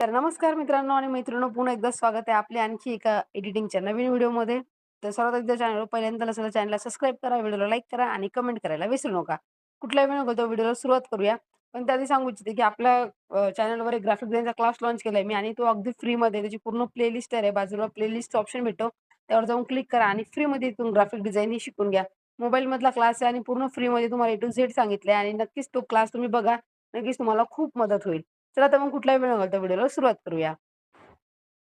तर नमस्कार मित्रांनो आणि मैत्रिणींनो, पुन्हा एकदा स्वागत आहे आपल्या आणखी एका एडिटिंगच्या नवीन व्हिडिओमध्ये. तर सर्वात एकदा चॅनलवर पहिल्यांदा नसेल तर चॅनलला सबस्क्राईब करा, व्हिडिओला लाईक करा आणि कमेंट करायला विसरू नका. कुठलाही व्हिडिओ करतो व्हिडिओला सुरुवात करूया. पण त्याआधी सांगू इच्छिते की आपल्या चॅनलवर एक ग्राफिक डिझाइनचा क्लास लॉन्च केलाय मी आणि तो अगदी फ्रीमध्ये त्याची पूर्ण प्लेलिस्ट आहे. बाजूला प्लेलिस्टचा ऑप्शन भेटतो. त्यावर जाऊन क्लिक करा आणि फ्रीमध्ये इथून ग्राफिक डिझाइन ही शिकून घ्या. मोबाईलमधला क्लास आहे आणि पूर्ण फ्रीमध्ये तुम्हाला ए टू झेड सांगितलंय आणि नक्कीच तो क्लास तुम्ही बघा. नक्कीच तुम्हाला खूप मदत होईल. चला तर मग कुठलाही वेळ न घालवता व्हिडिओला सुरुवात करूया.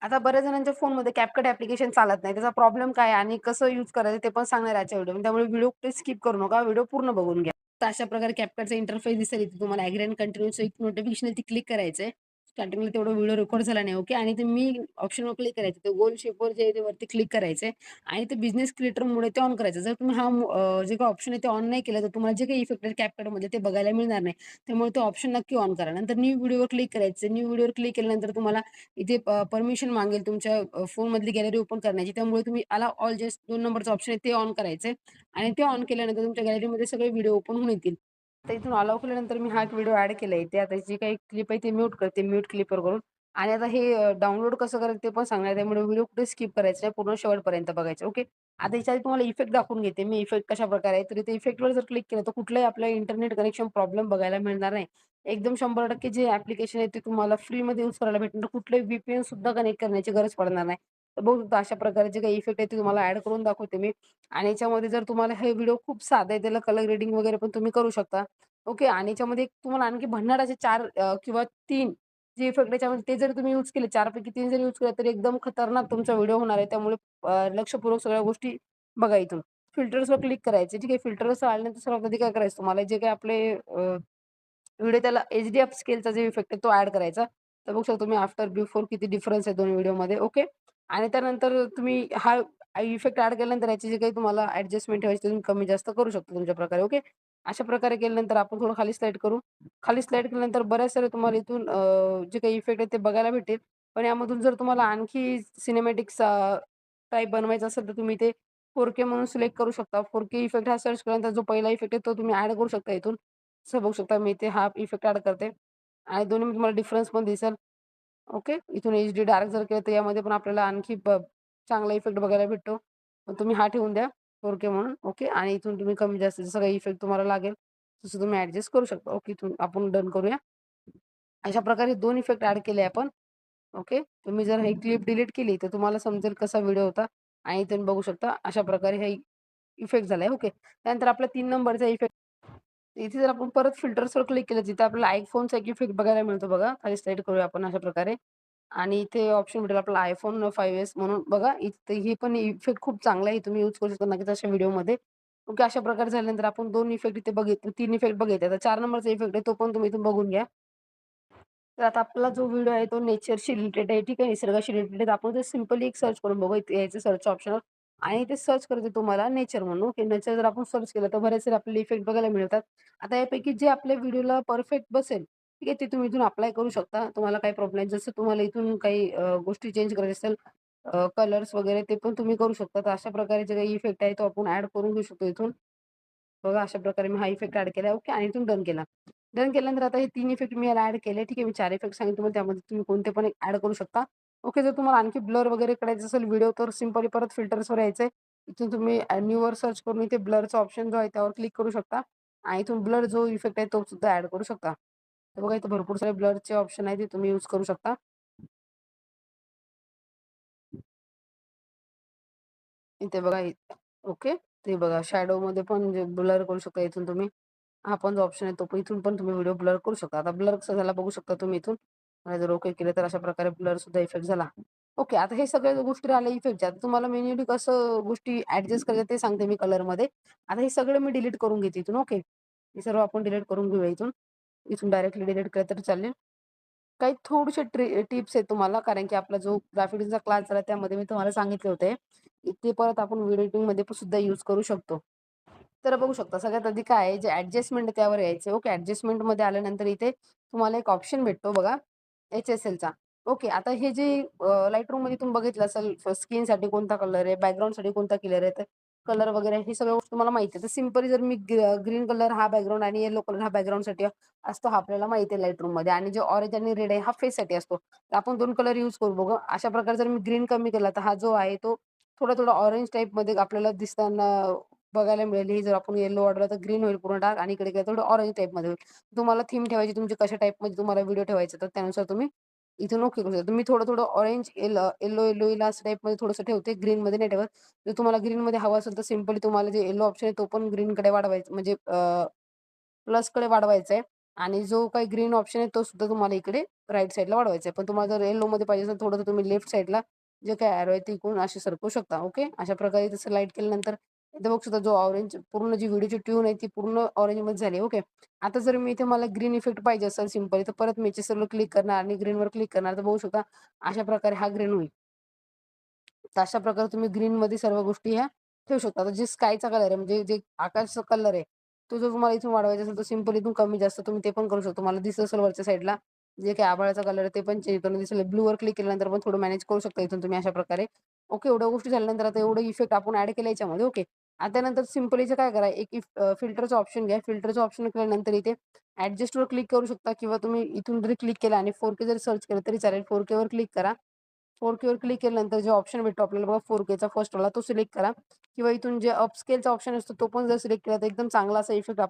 आता बऱ्याच जणांच्या फोनमध्ये CapCut ॲप्लिकेशन चालत नाही. त्याचा प्रॉब्लेम काय आहे आणि कसं यूज करायचं ते पण सांगणार आहे आजच्या व्हिडिओमध्ये. त्यामुळे व्हिडिओ कुठे स्किप करू नका. व्हिडिओ पूर्ण बघून घ्या. तर अशा प्रकारे CapCutचा इंटरफेस दिसेल इथे तुम्हाला ॲग्री अँड कंटिन्यूचं एक नोटिफिकेशन आहे क्लिक करायचं आहे. स्टार्टिंगला तेवढा व्हिडिओ रेकॉर्ड झाला नाही. ओके आणि ते मी ऑप्शनवर क्लिक करायचं. ते गोल शेपवर जे आहे ते वरती क्लिक करायचं आणि ते बिझनेस क्रिएटरमुळे ते ऑन करायचं. जर तुम्ही जे काही ऑप्शन आहे ते ऑन नाही केलं तर तुम्हाला जे काही इफेक्ट आहे CapCutमध्ये ते बघायला मिळणार नाही. त्यामुळे तो ऑप्शन नक्की ऑन करा. नंतर न्यू व्हिडिओवर क्लिक करायचं. न्यू व्हिडिओवर क्लिक केल्यानंतर तुम्हाला इथे परमिशन मागेल तुमच्या फोनमधली गॅलरी ओपन करण्याची. त्यामुळे तुम्ही आला ऑल जस्ट 2 नंबरचं ऑप्शन आहे ते ऑन करायचंय आणि ते ऑन केल्यानंतर तुमच्या गॅलरीमध्ये सगळे व्हिडिओ ओपन होऊन येतील. आता इथून अलाऊ केल्यानंतर मी हा एक व्हिडिओ ॲड केला इथे. आता जी काही क्लिप आहे ती म्यूट करते. म्यूट क्लिपवर करून आणि आता हे डाउनलोड कसं करायचं ते पण सांगणार आहे. त्यामुळे व्हिडिओ कुठे स्किप करायचा नाही. पूर्ण शेवटपर्यंत बघायचं. ओके. आता याच्या आधी तुम्हाला इफेक्ट दाखवून घेते मी. इफेक्ट कशाप्रकारे आहे. तर इथे इफेक्टवर जर क्लिक केलं तर कुठलाही आपल्या इंटरनेट कनेक्शन प्रॉब्लेम बघायला मिळणार नाही. एकदम 100% जे ॲप्लिकेशन आहे ते तुम्हाला फ्रीमध्ये यूज करायला भेटणार. कुठलंही VPN सुद्धा कनेक्ट करण्याची गरज पडणार नाही. तर बघू शकता अशा प्रकारे जे काही इफेक्ट आहे ते तुम्हाला ॲड करून दाखवते मी आणि याच्यामध्ये जर तुम्हाला हे व्हिडिओ खूप साधा आहे त्याला कलर ग्रेडिंग वगैरे पण तुम्ही करू शकता. ओके आणि याच्यामध्ये एक तुम्हाला आणखी भन्नाट असे 4 किंवा 3 जे इफेक्ट याच्यामध्ये ते जर तुम्ही यूज केले 4 पैकी 3 जर यूज केले तर एकदम खतरनाक तुमचा व्हिडिओ होणार आहे. त्यामुळे लक्षपूर्वक सगळ्या गोष्टी बघा इथून. फिल्टर्सवर क्लिक करायचे. ठीक आहे. फिल्टर्स आल्यानंतर सर्वात आधी काय करायचं तुम्हाला जे काही आपले व्हिडिओ त्याला एचडी अपस्केलचा जो इफेक्ट आहे तो ॲड करायचा. तर बघू शकता तुम्ही आफ्टर बिफोर किती डिफरन्स आहे दोन व्हिडिओमध्ये. ओके. आणि त्यानंतर तुम्ही हा इफेक्ट ॲड केल्यानंतर याची जे काही तुम्हाला ॲडजस्टमेंट ठेवायची ते तुम्ही कमी जास्त करू शकता तुमच्या प्रकारे. ओके. अशा प्रकारे केल्यानंतर आपण थोडं खाली स्लाईड करू. खाली स्लाईड केल्यानंतर बऱ्याच सारे तुम्हाला इथून जे काही इफेक्ट आहेत ते बघायला भेटेल. पण यामधून जर तुम्हाला आणखी सिनेमॅटिक्स टाइप बनवायचं असेल तर तुम्ही ते 4K म्हणून सिलेक्ट करू शकता. 4K इफेक्ट हा सर्च केल्यानंतर जो पहिला इफेक्ट आहे तो तुम्ही ॲड करू शकता इथून. असं बघू शकता मी इथे हा इफेक्ट ॲड करते आणि दोन्हीमध्ये तुम्हाला डिफरन्स पण दिसेल. ओके. इथून एचडी डार्क जर केलं तर यामध्ये पण आपल्याला आणखी चांगला इफेक्ट बघायला भेटतो. मग तुम्ही हा ठेवून द्या 4K म्हणून. ओके. आणि इथून तुम्ही कमी जास्त जसं काही इफेक्ट तुम्हाला लागेल तसं तुम्ही ॲडजस्ट करू शकता. ओके. इथून आपण डन करूया. अशा प्रकारे 2 इफेक्ट ॲड केले आपण. ओके. तुम्ही जर ही क्लिप डिलीट केली तर तुम्हाला समजेल कसा व्हिडिओ होता आणि तुम्ही बघू शकता अशा प्रकारे हे इफेक्ट झालाय. ओके. त्यानंतर आपला 3 नंबरचा इफेक्ट इथे जर आपण परत फिल्टर्सवर क्लिक केलं तिथे आपल्याला iPhoneचा एक इफेक्ट बघायला मिळतो बघा. खाली स्लाईड करूया आपण अशा प्रकारे आणि इथे ऑप्शन भेटेल आपला iPhone 5s म्हणून बघा. इथे हे पण इफेक्ट खूप चांगला आहे. तुम्ही यूज करू शकता नक्कीच अशा व्हिडिओमध्ये. ओके. अशा प्रकारे झाल्यानंतर आपण 2 इफेक्ट इथे बघितले 3 इफेक्ट बघितले. आता 4 नंबरचा इफेक्ट आहे तो पण तुम्ही इथून बघून घ्या. तर आता आपला जो व्हिडिओ आहे तो नेचरशी रिलेटेड आहे. ठीक आहे. निसर्गाशी रिलेटेड आहे. आपण ते सिंपली एक सर्च करून बघू. इथे यायचं सर्च ऑप्शनवर आणि ते सर्च करायचं तुम्हाला नेचर म्हणून. ओके. नेचर जर आपण सर्च केलं तर बरेचसे आपल्याला इफेक्ट बघायला मिळतात. आता यापैकी जे आपल्या व्हिडिओला परफेक्ट बसेल, ठीक आहे, ते तुम्ही इथून अप्लाय करू शकता. तुम्हाला काही प्रॉब्लेम नाही. जसं तुम्हाला इथून काही गोष्टी चेंज करायच्या असेल, कलर्स वगैरे ते पण तुम्ही करू शकता. तर अशा प्रकारे जे काही इफेक्ट आहे तो आपण ॲड करून घेऊ शकतो इथून. बघा अशा प्रकारे मी हा इफेक्ट ॲड केला. ओके. आणि इथून डन केला. डन केल्यानंतर आता हे 3 इफेक्ट मी याला ॲड केले. ठीक आहे. मी 4 इफेक्ट सांगितले तुम्हाला त्यामध्ये तुम्ही कोणते पण एक ॲड करू शकता. ओके. जर तुम्हाला आणखी ब्लर वगैरे करायचं असेल व्हिडिओ तर सिंपली परत फिल्टर्सवर यायचंय. इथून तुम्ही न्यूवर सर्च करून इथे ब्लरचा ऑप्शन जो आहे त्यावर क्लिक करू शकता आणि इथून ब्लर जो इफेक्ट आहे तो सुद्धा ॲड करू शकता. तर बघा इथे भरपूर सारे ब्लरचे ऑप्शन आहेत ते तुम्ही यूज करू शकता. इथे बघा ओके. ते बघा शॅडोमध्ये पण जे ब्लर करू शकता इथून तुम्ही. हा पण जो ऑप्शन आहे तो पण इथून पण तुम्ही व्हिडिओ ब्लर करू शकता. आता ब्लर कसं झाला बघू शकता तुम्ही इथून. आणि जर ओके केलं तर अशा प्रकारे ब्लर सुद्धा इफेक्ट झाला. ओके. आता हे सगळ्या गोष्टी आल्या इफेक्टच्या. आता तुम्हाला मॅन्युअली कसं गोष्टी ॲडजस्ट करायच्या ते सांगते मी कलरमध्ये. आता हे सगळं मी डिलीट करून घेते इथून. ओके. हे सर्व आपण डिलीट करून घेऊया इथून. इथून डायरेक्टली डिलीट केलं तरी चालेल. काही थोडेसे टिप्स आहेत तुम्हाला कारण की आपला जो ग्राफिक डिझाइनचा क्लास झाला त्यामध्ये मी तुम्हाला सांगितले होते. ते परत आपण व्हिडिओ एडिटिंगमध्ये पण सुद्धा यूज करू शकतो. तर बघू शकता सगळ्यात आधी काय आहे जे ॲडजस्टमेंट आहे त्यावर यायचं. ओके. ॲडजस्टमेंटमध्ये आल्यानंतर इथे तुम्हाला एक ऑप्शन भेटतो बघा HSLचा. ओके. आता हे जे Lightroomमध्ये तुम्ही बघितलं असेल स्किनसाठी कोणता कलर आहे, बॅकग्राऊंडसाठी कोणता कलर आहे. तर कलर वगैरे हे सगळ्या गोष्टी तुम्हाला माहिती आहे. तर सिंपली जर मी ग्रीन कलर हा बॅकग्राऊंड आणि येलो कलर हा बॅकग्राऊंडसाठी असतो, हा आपल्याला माहिती आहे लाईट रूममध्ये. आणि जे ऑरेंज आणि रेड आहे हा फेससाठी असतो. तर आपण 2 कलर यूज करू बघू. अशा प्रकारे जर मी ग्रीन कमी केला तर हा जो आहे तो थोडा ऑरेंज टाइपमध्ये आपल्याला दिसताना बघायला मिळेल. हे जर आपण येलो वाढवला तर ग्रीन होईल पूर्ण डार्क, आणि इकडे थोडं ऑरेंज टाइपमध्ये होईल. तुम्हाला थीम ठेवायची तुमची कशा टाइपमध्ये तुम्हाला व्हिडिओ ठेवायचा तर त्यानुसार तुम्ही इथून ओके करू शकता. मी थोडं ऑरेंज येलो असं टाइपमध्ये थोडंसं ठेवते. ग्रीनमध्ये नाही ठेवत. जर तुम्हाला ग्रीनमध्ये हवं असेल तर सिंपली तुम्हाला जे येलो ऑप्शन आहे तो पण ग्रीनकडे वाढवायचा, म्हणजे प्लसकडे वाढवायचा आहे. आणि जो काही ग्रीन ऑप्शन आहे तो सुद्धा तुम्हाला इकडे राईट साईडला वाढवायचा आहे. पण तुम्हाला जर येलोमध्ये पाहिजे असेल थोडंसं तुम्ही लेफ्ट साईडला जे काही ॲरो आहे ते इकडून असे सरकवू शकता. ओके. अशा प्रकारे तसं लाईट केल्यानंतर इथे बघू शकता जो ऑरेंज पूर्ण जी व्हिडिओची ट्यून आहे ती पूर्ण ऑरेंजमध्ये झाली. ओके. आता जर मी इथे मला ग्रीन इफेक्ट पाहिजे असेल सिंपली तर परत मी याच्यावर क्लिक करणार आणि ग्रीनवर क्लिक करणार. तर बघू शकता अशा प्रकारे हा ग्रीन होईल. तर अशा प्रकारे तुम्ही ग्रीनमध्ये सर्व गोष्टी ह्या ठेवू शकता. आता जे स्कायचा कलर आहे, म्हणजे जे आकाशचा कलर आहे, तो जर तुम्हाला इथून वाढवायचा असेल तर सिंपल इथून कमी जास्त तुम्ही ते पण करू शकता. तुम्हाला दिसत असेल वरच्या साईडला जे काही आभाळाचा कलर आहे ते पण चेंज करून दिसेल. ब्लूवर क्लिक केल्यानंतर पण थोडं मॅनेज करू शकता इथून तुम्ही अशा प्रकारे. ओके. एवढ्या गोष्टी झाल्यानंतर आता एवढं इफेक्ट आपण ॲड केलं याच्यामध्ये. ओके. आता त्यानंतर सिंपल इथे काय करा, एक फिल्टरचा ऑप्शन घ्या. फिल्टरचा ऑप्शन केल्यानंतर इथे ॲडजस्टवर क्लिक करू शकता, किंवा तुम्ही इथून जरी क्लिक केला आणि 4K जरी सर्च केलं तरी चालेल. 4K वर क्लिक करा. 4K वर क्लिक केल्यानंतर जो ऑप्शन भेटतो आपल्याला बघा 4Kचा फर्स्ट वाला तो सिलेक्ट करा, किंवा इथून जे अपस्केलचा ऑप्शन असतो तो पण जर सिलेक्ट केला तर एकदम चांगला असा इफेक्ट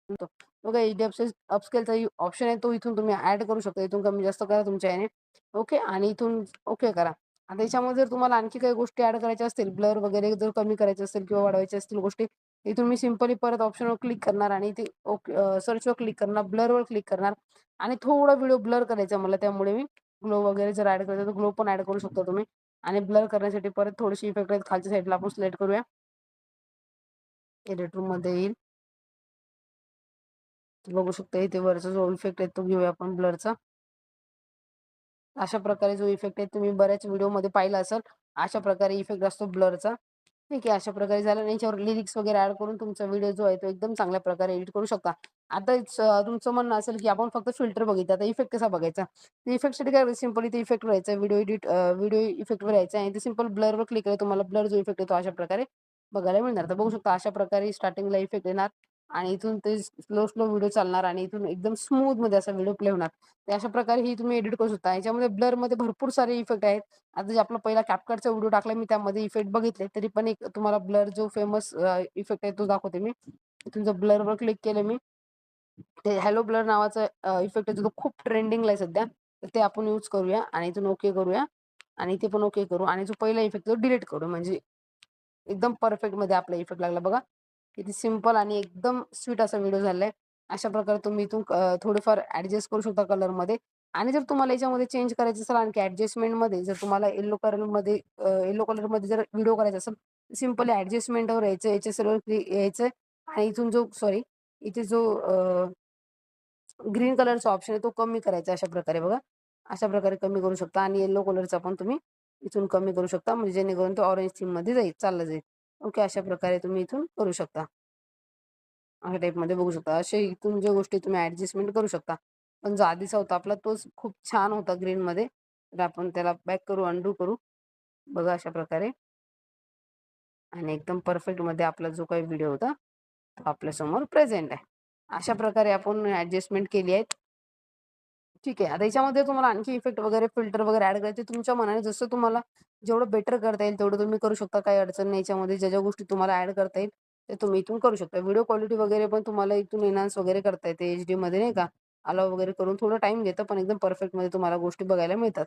येतो. बघा एचडीएफसी अपस्केलचा ऑप्शन आहे तो इथून तुम्ही ऍड करू शकता. इथून कमी जास्त करा तुमच्या याने. ओके. आणि इथून ओके करा. आता याच्यामध्ये जर तुम्हाला आणखी काही गोष्टी ऍड करायच्या असतील, ब्लर वगैरे जर कमी करायचे असतील किंवा वाढवायच्या असतील गोष्टी, इथून मी सिंपली परत ऑप्शनवर क्लिक करणार आणि ते ओके सर्चवर क्लिक करणार, ब्लरवर क्लिक करणार आणि थोडा व्हिडिओ ब्लर करायचा मला, त्यामुळे मी ग्लो वगैरे जर ऍड करायचं तर ग्लो पण ऍड करू शकता तुम्ही. आणि ब्लर करण्यासाठी परत थोडीशी इफेक्ट आहेत खालच्या साईडला आपण सिलेक्ट करूया. एडिट रूम मध्ये येईल. बघू शकता इथे वरचा जो इफेक्ट आहे तो घेऊया आपण ब्लरचा. अशा प्रकारे जो इफेक्ट आहे तुम्ही बऱ्याच व्हिडिओमध्ये पाहिला असेल. अशा प्रकारे इफेक्ट असतो ब्लरचा. ठीक आहे. अशा प्रकारे झालं आणि याच्यावर लिरिक्स वगैरे ऍड करून तुमचा व्हिडिओ जो आहे तो एकदम चांगल्या प्रकारे एडिट करू शकता. आता तुमचं म्हणणं असेल की आपण फक्त फिल्टर बघितला, आता इफेक्ट कसा बघायचा? इफेक्टसाठी काय सिंपल इथे इफेक्ट व्हायचा, व्हिडिओ इफेक्टवर यायचा आणि ते सिंपल ब्लरवर क्लिक केलं तुम्हाला ब्लर जो इफेक्ट येतो अशा प्रकारे बघायला मिळणार. तर बघू शकता अशा प्रकारे स्टार्टिंगला इफेक्ट येणार आणि इथून ते स्लो व्हिडिओ चालणार आणि इथून एकदम स्मूथ मध्ये असा व्हिडिओ प्ले होणार. तर अशा प्रकारे ही तुम्ही एडिट करू शकता. याच्यामध्ये ब्लरमध्ये भरपूर सारे इफेक्ट आहेत. आता जे आपला पहिला CapCutचा व्हिडिओ टाकला मी त्यामध्ये इफेक्ट बघितले, तरी पण एक तुम्हाला ब्लर जो फेमस इफेक्ट आहे तो दाखवते मी. इथून जर ब्लरवर क्लिक केलं मी, ते हॅलो ब्लर नावाचा इफेक्ट आहे तो खूप ट्रेंडिंगला आहे सध्या. तर ते आपण यूज करूया आणि इथून ओके करूया आणि ते पण ओके करू आणि जो पहिला इफेक्ट तो डिलीट करू. म्हणजे एकदम परफेक्ट मध्ये आपला इफेक्ट लागला बघा. किती सिंपल आणि एकदम स्वीट असा व्हिडिओ झालाय. अशा प्रकारे तुम्ही इथून थोडंफार ऍडजस्ट करू शकता कलरमध्ये. आणि जर तुम्हाला याच्यामध्ये चेंज करायचं असेल आणखी ऍडजस्टमेंटमध्ये, जर तुम्हाला येलो कलरमध्ये जर व्हिडिओ करायचा असेल, सिंपली ऍडजस्टमेंटवर यायचं, याच्या सर्व यायचं आणि इथून जो सॉरी इथे जो ग्रीन कलरचा ऑप्शन आहे तो कमी करायचा अशा प्रकारे बघा. अशा प्रकारे कमी करू शकता आणि येलो कलरचा पण तुम्ही इथून कमी करू शकता, म्हणजे जेणेकरून तो ऑरेंज थीम मध्ये चालला जाईल. ओके. अशा प्रकारे तुम्ही इथून करू शकता. अशा टाईपमध्ये बघू शकता. असे इथून ज्या गोष्टी तुम्ही ॲडजस्टमेंट करू शकता. पण जो आधीचा होता आपला तोच खूप छान होता ग्रीनमध्ये. तर आपण त्याला बॅक करू, अंडू करू. बघा अशा प्रकारे आणि एकदम परफेक्टमध्ये आपला जो काही व्हिडिओ होता तो आपल्यासमोर प्रेझेंट आहे. अशा प्रकारे आपण ॲडजस्टमेंट केली आहेत. ठीक आहे. आता याच्यामध्ये तुम्हाला आणखी इफेक्ट वगैरे, फिल्टर वगैरे ॲड करायचे तुमच्या मनाने, जसं तुम्हाला जेवढं बेटर करता येईल तेवढं तुम्ही करू शकता. काही अडचण नाही याच्यामध्ये. ज्या गोष्टी तुम्हाला ॲड करता येईल ते तुम्ही इथून करू शकता. व्हिडिओ क्वालिटी वगैरे पण तुम्हाला इथून एन्हान्स वगैरे करता येते HD मध्ये नाही का. अलाउ वगैरे करून थोडं टाईम घेतं, पण एकदम परफेक्टमध्ये तुम्हाला गोष्टी बघायला मिळतात.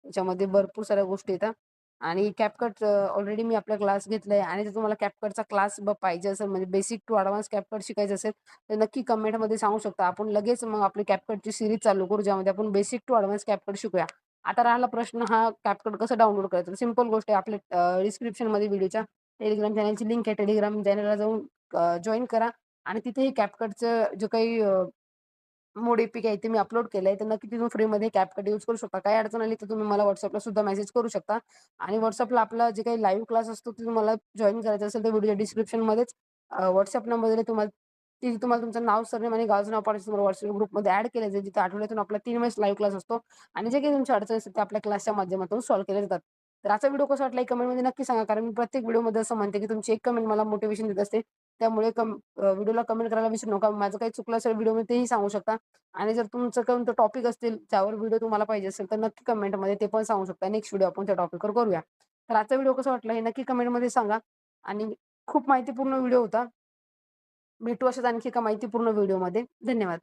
त्याच्यामध्ये भरपूर साऱ्या गोष्टी येतात. आणि CapCut ऑलरेडी मी आपला क्लास घेतलाय आणि जर तुम्हाला CapCutचा क्लास पाहिजे असेल, म्हणजे बेसिक टू ॲडव्हान्स CapCut शिकायचं असेल तर नक्की कमेंटमध्ये सांगू शकता. आपण लगेच मग आपली CapCutची सीरीज चालू करू, ज्यामध्ये आपण बेसिक टू ॲडव्हान्स CapCut शिकूया. आता राहिला प्रश्न हा CapCut कसं डाउनलोड करायचं. सिंपल गोष्ट आहे. आपल्या डिस्क्रिप्शनमध्ये व्हिडिओच्या टेलिग्राम चॅनलची लिंक आहे. टेलिग्राम चॅनलला जाऊन जॉइन करा आणि तिथेही CapCutचं जो काही मोड एपीके आहे ते मी अपलोड केलंय. तर नक्की तिथून फ्रीमध्ये CapCut यूज करू शकता. काही अडचण आली तर तुम्ही मला WhatsAppला सुद्धा मेसेज करू शकता. आणि WhatsAppला आपला जे काही लाईव्ह क्लास असतो ते तुम्हाला जॉइन करायचं असेल तर व्हिडिओ डिस्क्रिप्शनमध्येच WhatsApp नंबर तुम्हाला तिथे तुम्हाला तुमचं नाव, सरनेम आणि गावाचं नाव पाठवायचं. तुम्हाला WhatsApp ग्रुपमध्ये ॲड केलं जाईल. जिथे आठवड्यातून आपला 3 वेळेस लाईव्ह क्लास असतो आणि जे काही तुमच्या अडचणी असतात ते आपल्या क्लासच्या माध्यमातून सॉल्व्ह केल्या जातात. तर आजचा व्हिडिओ कसा वाटला कमेंटमध्ये नक्की सांगा. कारण मी प्रत्येक व्हिडिओमध्ये असं म्हणते, की तुमची एक कमेंट मला मोटिव्हेशन देत असते. त्यामुळे व्हिडिओला कमेंट करायला विसरू नका. माझं काही चुकलं असेल व्हिडिओमध्ये तेही सांगू शकता. आणि जर तुमचं कोणतं टॉपिक असतील, ज्यावर व्हिडिओ तुम्हाला पाहिजे असेल, तर नक्की कमेंटमध्ये ते पण सांगू शकता. नेक्स्ट व्हिडिओ आपण त्या टॉपिकवर करूया. तर आजचा व्हिडिओ कसा वाटला हे नक्की कमेंटमध्ये सांगा. आणि खूप माहितीपूर्ण व्हिडिओ होता. भेटू अशाच आणखी एका माहितीपूर्ण व्हिडिओमध्ये. धन्यवाद.